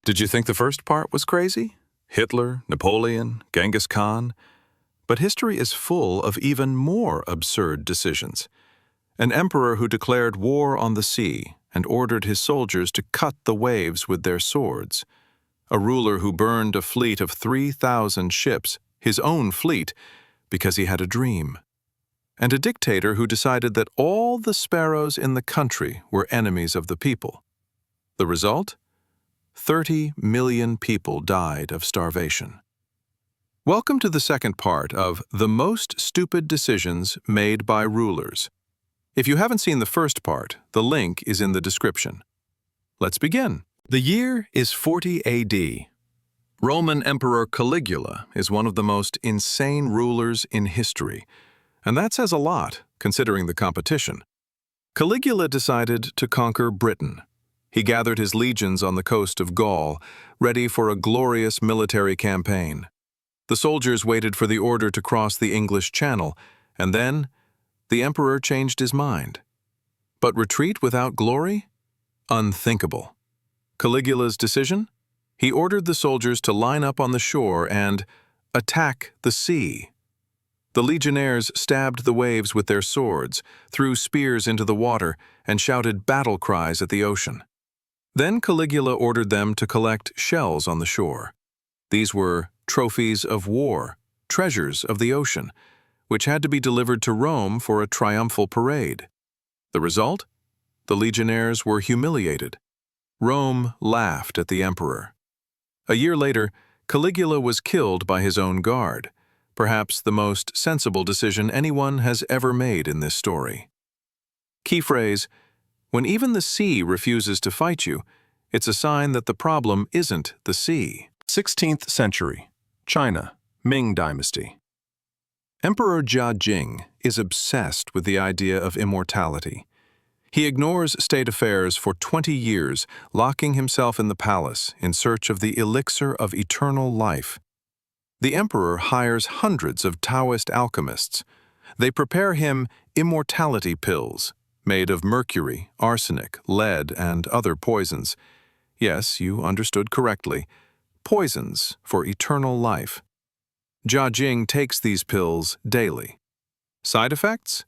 Did you think the first part was crazy? Hitler, Napoleon, Genghis Khan? But history is full of even more absurd decisions. An emperor who declared war on the sea and ordered his soldiers to cut the waves with their swords. A ruler who burned a fleet of 3,000 ships, his own fleet, because he had a dream. And a dictator who decided that all the sparrows in the country were enemies of the people. The result? 30 million people died of starvation. Welcome to the second part of The Most Stupid Decisions Made by Rulers. If you haven't seen the first part, the link is in the description. Let's begin. The year is 40 AD. Roman Emperor Caligula is one of the most insane rulers in history, and that says a lot, considering the competition. Caligula decided to conquer Britain. He gathered his legions on the coast of Gaul, ready for a glorious military campaign. The soldiers waited for the order to cross the English Channel, and then the emperor changed his mind. But retreat without glory? Unthinkable. Caligula's decision? He ordered the soldiers to line up on the shore and attack the sea. The legionnaires stabbed the waves with their swords, threw spears into the water, and shouted battle cries at the ocean. Then Caligula ordered them to collect shells on the shore. These were trophies of war, treasures of the ocean, which had to be delivered to Rome for a triumphal parade. The result? The legionnaires were humiliated. Rome laughed at the emperor. A year later, Caligula was killed by his own guard, perhaps the most sensible decision anyone has ever made in this story. Key phrase: when even the sea refuses to fight you, it's a sign that the problem isn't the sea. 16th century, China, Ming Dynasty. Emperor Jia is obsessed with the idea of immortality. He ignores state affairs for 20 years, locking himself in the palace in search of the elixir of eternal life. The emperor hires hundreds of Taoist alchemists. They prepare him immortality pills, made of mercury, arsenic, lead, and other poisons. Yes, you understood correctly. Poisons for eternal life. Jia takes these pills daily. Side effects?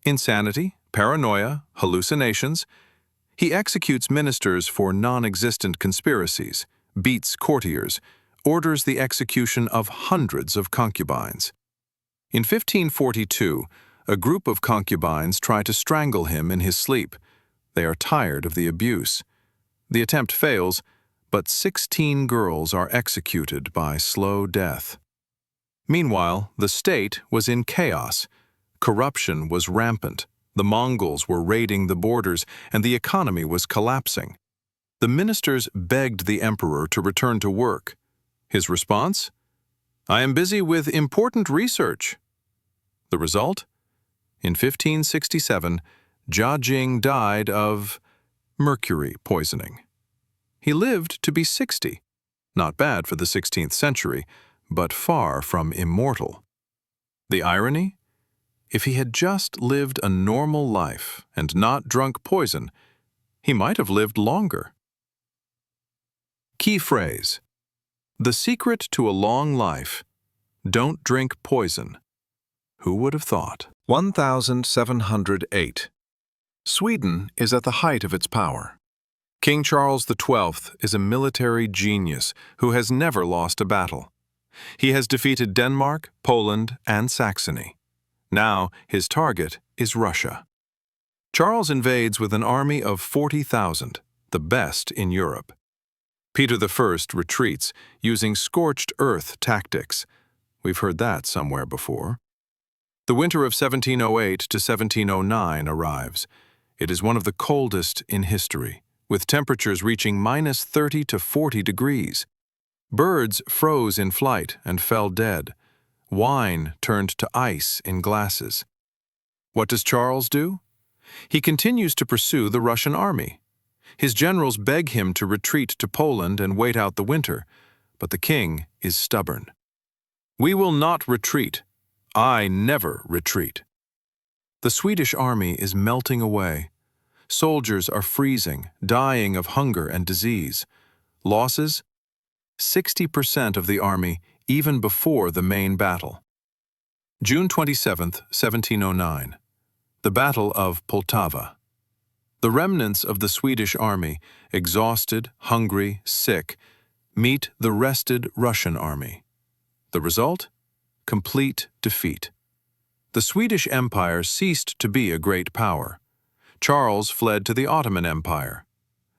Insanity, paranoia, hallucinations. He executes ministers for non-existent conspiracies, beats courtiers, orders the execution of hundreds of concubines. In 1542, a group of concubines try to strangle him in his sleep. They are tired of the abuse. The attempt fails, but 16 girls are executed by slow death. Meanwhile, the state was in chaos. Corruption was rampant. The Mongols were raiding the borders, and the economy was collapsing. The ministers begged the emperor to return to work. His response? "I am busy with important research." The result? In 1567, Jia died of mercury poisoning. He lived to be 60. Not bad for the 16th century, but far from immortal. The irony? If he had just lived a normal life and not drunk poison, he might have lived longer. Key phrase: the secret to a long life: don't drink poison. Who would have thought? 1708. Sweden is at the height of its power. King Charles XII is a military genius who has never lost a battle. He has defeated Denmark, Poland, and Saxony. Now his target is Russia. Charles invades with an army of 40,000, the best in Europe. Peter I retreats using scorched earth tactics. We've heard that somewhere before. The winter of 1708 to 1709 arrives. It is one of the coldest in history, with temperatures reaching -30 to 40 degrees. Birds froze in flight and fell dead. Wine turned to ice in glasses. What does Charles do? He continues to pursue the Russian army. His generals beg him to retreat to Poland and wait out the winter, but the king is stubborn. "We will not retreat. I never retreat." The Swedish army is melting away. Soldiers are freezing, dying of hunger and disease. Losses? 60% of the army even before the main battle. June 27, 1709. The Battle of Poltava. The remnants of the Swedish army, exhausted, hungry, sick, meet the rested Russian army. The result? Complete defeat. The Swedish Empire ceased to be a great power. Charles fled to the Ottoman Empire.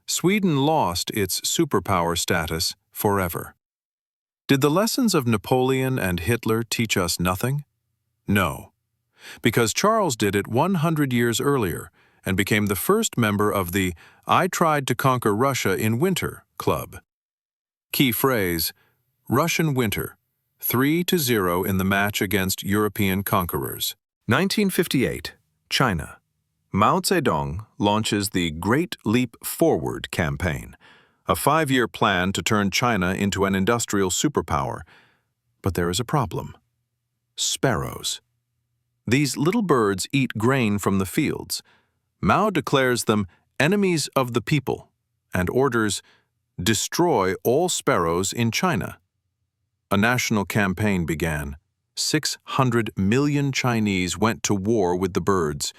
Sweden lost its superpower status forever. Did the lessons of Napoleon and Hitler teach us nothing? No, because Charles did it 100 years earlier and became the first member of the "I tried to conquer Russia in winter" club. Key phrase: Russian winter, 3-0 in the match against European conquerors. 1958, China. Mao Zedong launches the Great Leap Forward campaign, a 5-year plan to turn China into an industrial superpower. But there is a problem. Sparrows. These little birds eat grain from the fields. Mao declares them enemies of the people and orders, destroy all sparrows in China. A national campaign began. 600 million Chinese went to war with the birds.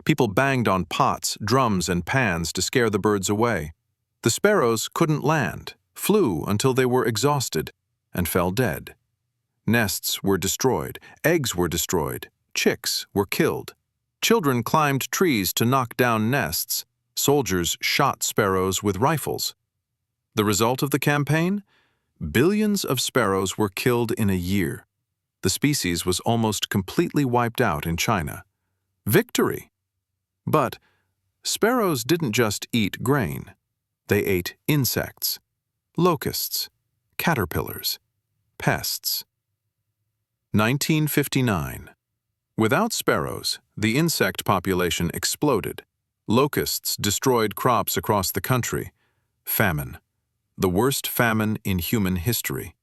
People banged on pots, drums, and pans to scare the birds away. The sparrows couldn't land, flew until they were exhausted, and fell dead. Nests were destroyed, eggs were destroyed, chicks were killed. Children climbed trees to knock down nests. Soldiers shot sparrows with rifles. The result of the campaign? Billions of sparrows were killed in a year. The species was almost completely wiped out in China. Victory! But sparrows didn't just eat grain. They ate insects, locusts, caterpillars, pests. 1959. Without sparrows, the insect population exploded. Locusts destroyed crops across the country. Famine. The worst famine in human history.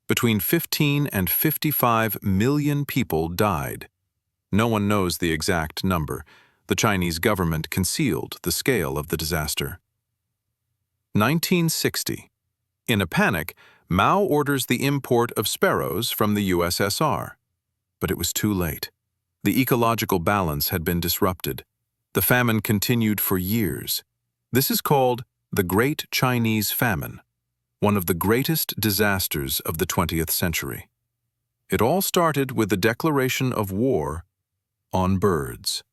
Between 15 and 55 million people died. No one knows the exact number. The Chinese government concealed the scale of the disaster. 1960. In a panic, Mao orders the import of sparrows from the USSR. But it was too late. The ecological balance had been disrupted. The famine continued for years. This is called the Great Chinese Famine, one of the greatest disasters of the 20th century. It all started with the declaration of war on birds.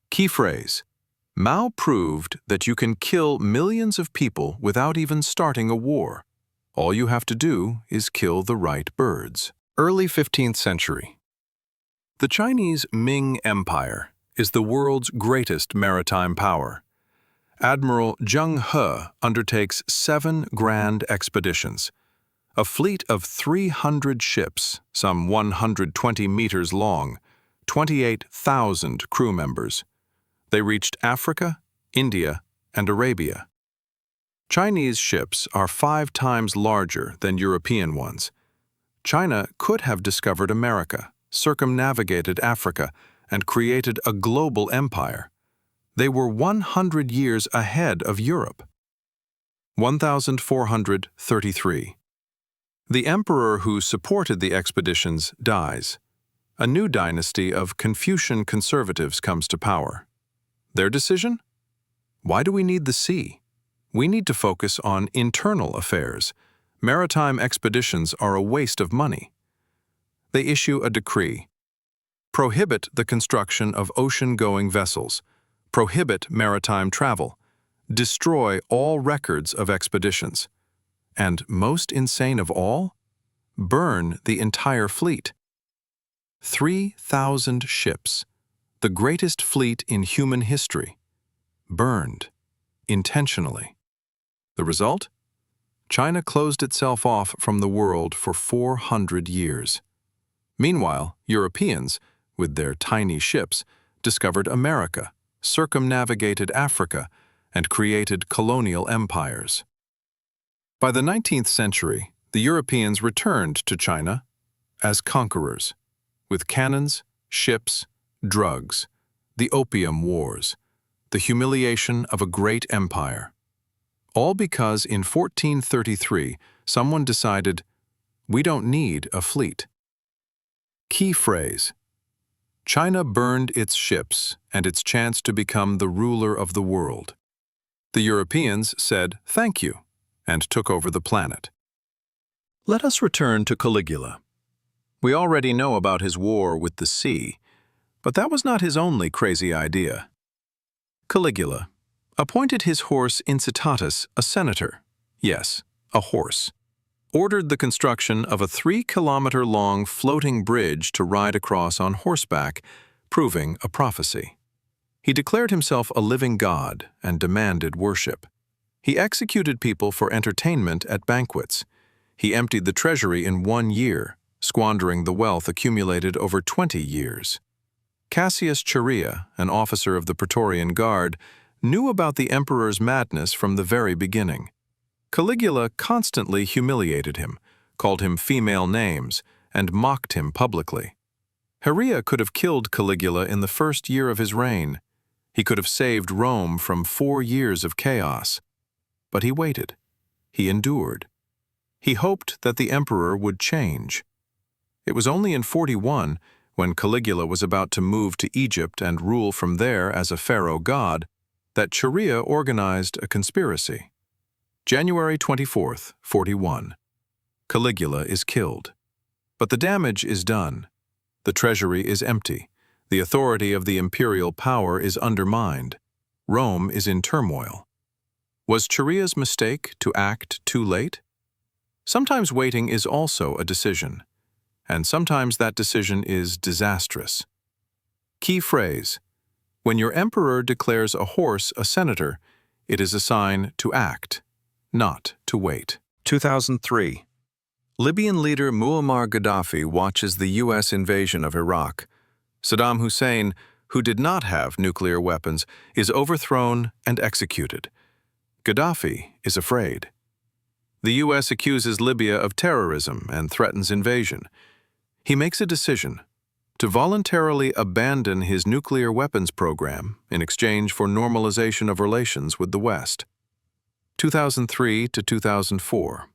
Key phrase: Mao proved that you can kill millions of people without even starting a war. All you have to do is kill the right birds. Early 15th century. The Chinese Ming Empire is the world's greatest maritime power. Admiral Zheng He undertakes 7 grand expeditions. A fleet of 300 ships, some 120 meters long, 28,000 crew members. They reached Africa, India, and Arabia. Chinese ships are 5 times larger than European ones. China could have discovered America, circumnavigated Africa, and created a global empire. They were 100 years ahead of Europe. 1433. The emperor who supported the expeditions dies. A new dynasty of Confucian conservatives comes to power. Their decision? Why do we need the sea? We need to focus on internal affairs. Maritime expeditions are a waste of money. They issue a decree. Prohibit the construction of ocean-going vessels. Prohibit maritime travel. Destroy all records of expeditions. And most insane of all, burn the entire fleet. 3,000 ships, the greatest fleet in human history, burned intentionally. The result? China closed itself off from the world for 400 years. Meanwhile, Europeans, with their tiny ships, discovered America, circumnavigated Africa, and created colonial empires. By the 19th century, the Europeans returned to China as conquerors, with cannons, ships, drugs, the Opium Wars, the humiliation of a great empire. All because in 1433, someone decided, we don't need a fleet. Key phrase: China burned its ships and its chance to become the ruler of the world. The Europeans said thank you and took over the planet. Let us return to Caligula. We already know about his war with the sea, but that was not his only crazy idea. Caligula appointed his horse Incitatus a senator. Yes, a horse. Ordered the construction of a 3-kilometer-long floating bridge to ride across on horseback, proving a prophecy. He declared himself a living god and demanded worship. He executed people for entertainment at banquets. He emptied the treasury in 1 year, squandering the wealth accumulated over 20 years. Cassius Chaerea, an officer of the Praetorian Guard, knew about the emperor's madness from the very beginning. Caligula constantly humiliated him, called him female names, and mocked him publicly. Chaerea could have killed Caligula in the first year of his reign. He could have saved Rome from 4 years of chaos. But he waited. He endured. He hoped that the emperor would change. It was only in 41, when Caligula was about to move to Egypt and rule from there as a pharaoh god, that Chaerea organized a conspiracy. January 24th, 41. Caligula is killed. But the damage is done. The treasury is empty. The authority of the imperial power is undermined. Rome is in turmoil. Was Chaerea's mistake to act too late? Sometimes waiting is also a decision, and sometimes that decision is disastrous. Key phrase: when your emperor declares a horse a senator, it is a sign to act, not to wait. 2003. Libyan leader Muammar Gaddafi watches the U.S. invasion of Iraq. Saddam Hussein, who did not have nuclear weapons, is overthrown and executed. Gaddafi is afraid. The U.S. accuses Libya of terrorism and threatens invasion. He makes a decision to voluntarily abandon his nuclear weapons program in exchange for normalization of relations with the West. 2003 to 2004.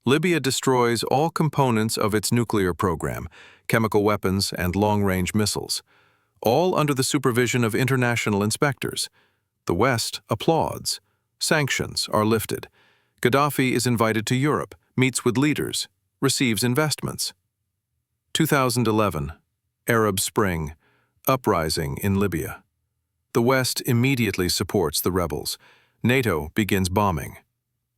Libya destroys all components of its nuclear program, chemical weapons and long-range missiles, all under the supervision of international inspectors. The West applauds. Sanctions are lifted. Gaddafi is invited to Europe, meets with leaders, receives investments. 2011. Arab Spring. Uprising in Libya. The West immediately supports the rebels. NATO begins bombing.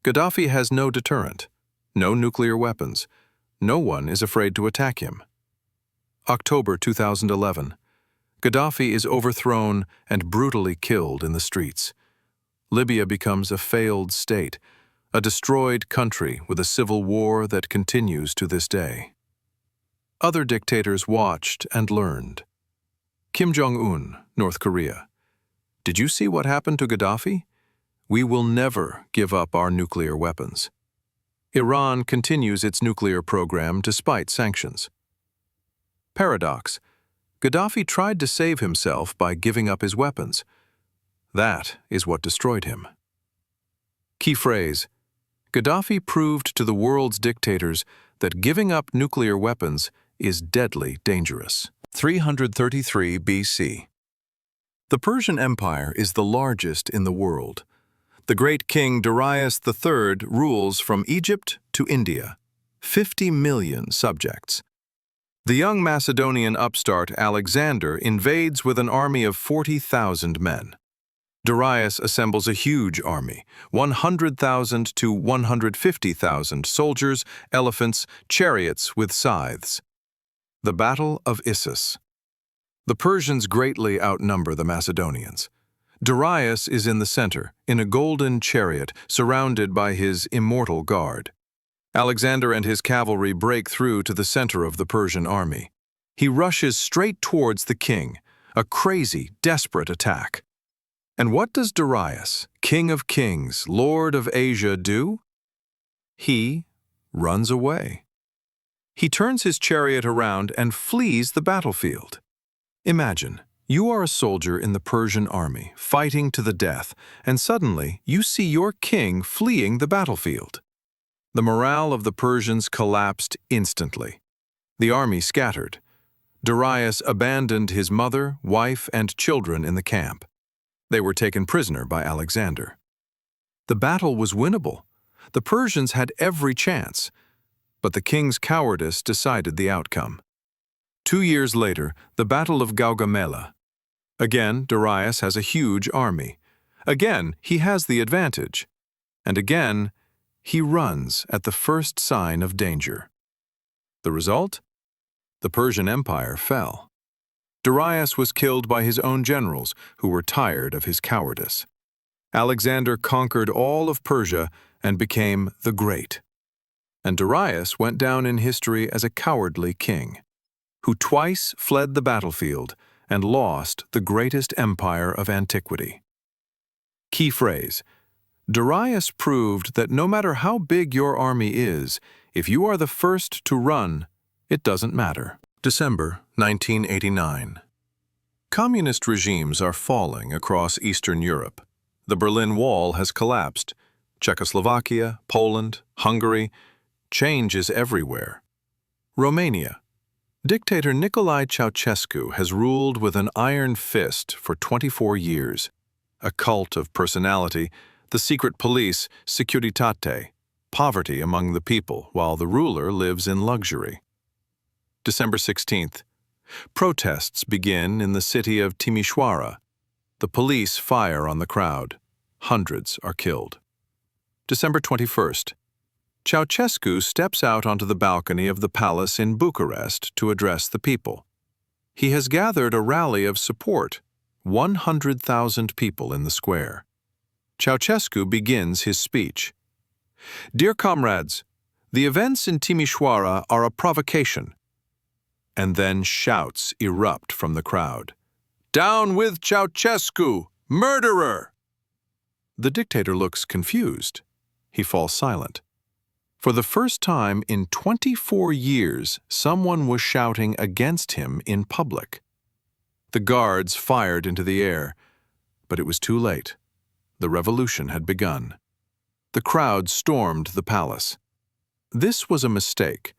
Gaddafi has no deterrent, no nuclear weapons. No one is afraid to attack him. October 2011. Gaddafi is overthrown and brutally killed in the streets. Libya becomes a failed state, a destroyed country with a civil war that continues to this day. Other dictators watched and learned. Kim Jong-un, North Korea. Did you see what happened to Gaddafi? We will never give up our nuclear weapons. Iran continues its nuclear program despite sanctions. Paradox. Gaddafi tried to save himself by giving up his weapons. That is what destroyed him. Key phrase: Gaddafi proved to the world's dictators that giving up nuclear weapons is deadly dangerous. 333 BC. The Persian Empire is the largest in the world. The great king Darius III rules from Egypt to India, 50 million subjects. The young Macedonian upstart Alexander invades with an army of 40,000 men. Darius assembles a huge army, 100,000 to 150,000 soldiers, elephants, chariots with scythes. The Battle of Issus. The Persians greatly outnumber the Macedonians. Darius is in the center, in a golden chariot, surrounded by his immortal guard. Alexander and his cavalry break through to the center of the Persian army. He rushes straight towards the king, a crazy, desperate attack. And what does Darius, King of Kings, Lord of Asia, do? He runs away. He turns his chariot around and flees the battlefield. Imagine, You are a soldier in the Persian army, fighting to the death, and suddenly you see your king fleeing the battlefield. The morale of the Persians collapsed instantly. The army scattered. Darius abandoned his mother, wife, and children in the camp. They were taken prisoner by Alexander. The battle was winnable. The Persians had every chance, but the king's cowardice decided the outcome. 2 years later, the Battle of Gaugamela. Again, Darius has a huge army. Again, he has the advantage. And again, he runs at the first sign of danger. The result? The Persian Empire fell. Darius was killed by his own generals, who were tired of his cowardice. Alexander conquered all of Persia and became the Great. And Darius went down in history as a cowardly king, who twice fled the battlefield and lost the greatest empire of antiquity. Key phrase: Darius proved that no matter how big your army is, if you are the first to run, it doesn't matter. December 1989. Communist regimes are falling across Eastern Europe. The Berlin Wall has collapsed. Czechoslovakia, Poland, Hungary. Change is everywhere. Romania. Dictator Nicolae Ceausescu has ruled with an iron fist for 24 years. A cult of personality, the secret police, Securitate, poverty among the people, while the ruler lives in luxury. December 16th. Protests begin in the city of Timișoara. The police fire on the crowd. Hundreds are killed. December 21st. Ceausescu steps out onto the balcony of the palace in Bucharest to address the people. He has gathered a rally of support, 100,000 people in the square. Ceausescu begins his speech. "Dear comrades, the events in Timișoara are a provocation." And then shouts erupt from the crowd. "Down with Ceausescu, murderer!" The dictator looks confused. He falls silent. For the first time in 24 years, someone was shouting against him in public. The guards fired into the air, but it was too late. The revolution had begun. The crowd stormed the palace. This was a mistake.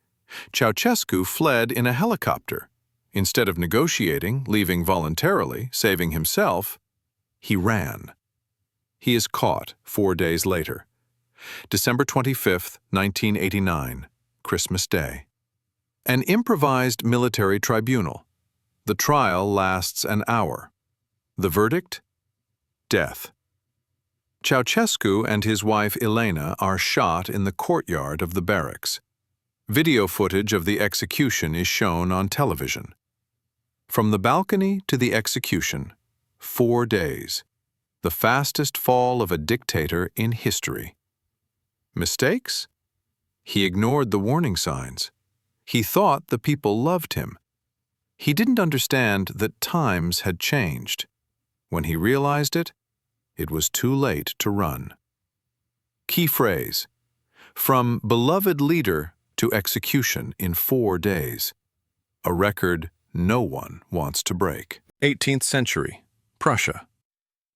Ceausescu fled in a helicopter. Instead of negotiating, leaving voluntarily, saving himself, he ran. He is caught 4 days later. December 25th, 1989, Christmas Day. An improvised military tribunal. The trial lasts an hour. The verdict? Death. Ceausescu and his wife Elena are shot in the courtyard of the barracks. Video footage of the execution is shown on television. From the balcony to the execution, 4 days. The fastest fall of a dictator in history. Mistakes? He ignored the warning signs. He thought the people loved him. He didn't understand that times had changed. When he realized it, it was too late to run. Key phrase: from beloved leader to execution in 4 days. A record no one wants to break. 18th century, Prussia.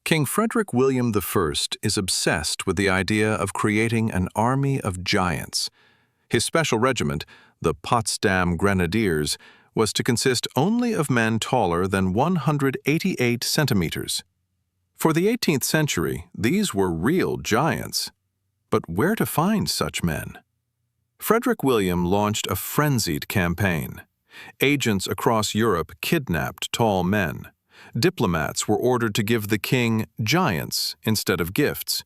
King Frederick William I is obsessed with the idea of creating an army of giants. His special regiment, the Potsdam Grenadiers, was to consist only of men taller than 188 centimeters. For the 18th century, these were real giants. But where to find such men? Frederick William launched a frenzied campaign. Agents across Europe kidnapped tall men. Diplomats were ordered to give the king giants instead of gifts.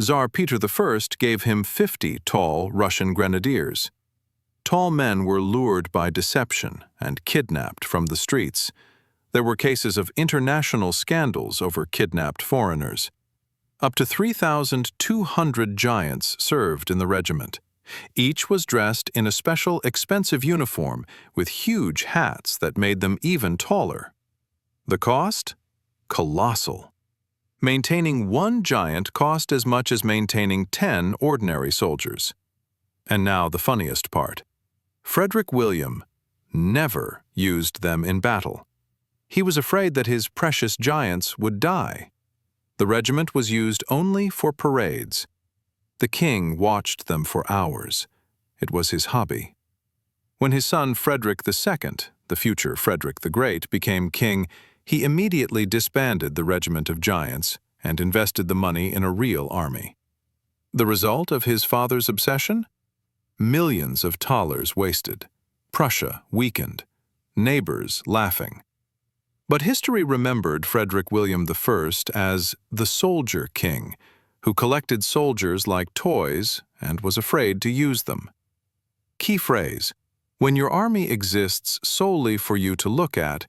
Tsar Peter I gave him 50 tall Russian grenadiers. Tall men were lured by deception and kidnapped from the streets. There were cases of international scandals over kidnapped foreigners. Up to 3,200 giants served in the regiment. Each was dressed in a special expensive uniform with huge hats that made them even taller. The cost? Colossal. Maintaining one giant cost as much as maintaining 10 ordinary soldiers. And now the funniest part. Frederick William never used them in battle. He was afraid that his precious giants would die. The regiment was used only for parades. The king watched them for hours. It was his hobby. When his son Frederick II, the future Frederick the Great, became king, he immediately disbanded the regiment of giants and invested the money in a real army. The result of his father's obsession? Millions of thalers wasted, Prussia weakened, neighbors laughing. But history remembered Frederick William I as the soldier king, who collected soldiers like toys and was afraid to use them. Key phrase: when your army exists solely for you to look at,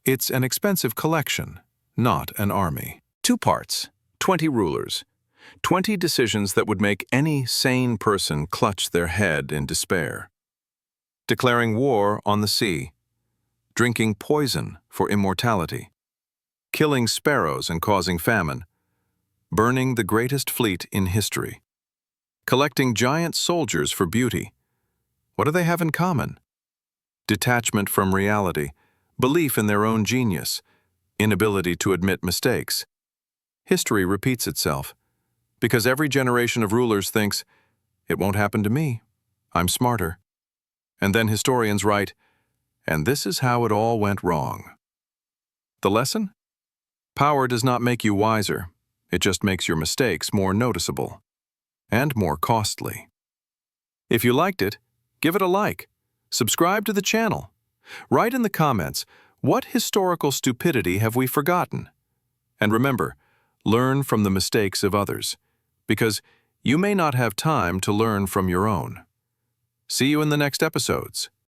it's an expensive collection, not an army. 2 parts, 20 rulers, 20 decisions that would make any sane person clutch their head in despair. Declaring war on the sea, drinking poison for immortality, killing sparrows and causing famine, burning the greatest fleet in history, collecting giant soldiers for beauty. What do they have in common? Detachment from reality, belief in their own genius, inability to admit mistakes. History repeats itself, because every generation of rulers thinks, it won't happen to me, I'm smarter. And then historians write, and this is how it all went wrong. The lesson? Power does not make you wiser, it just makes your mistakes more noticeable and more costly. If you liked it, give it a like. Subscribe to the channel. Write in the comments, what historical stupidity have we forgotten? And remember, learn from the mistakes of others, because you may not have time to learn from your own. See you in the next episodes.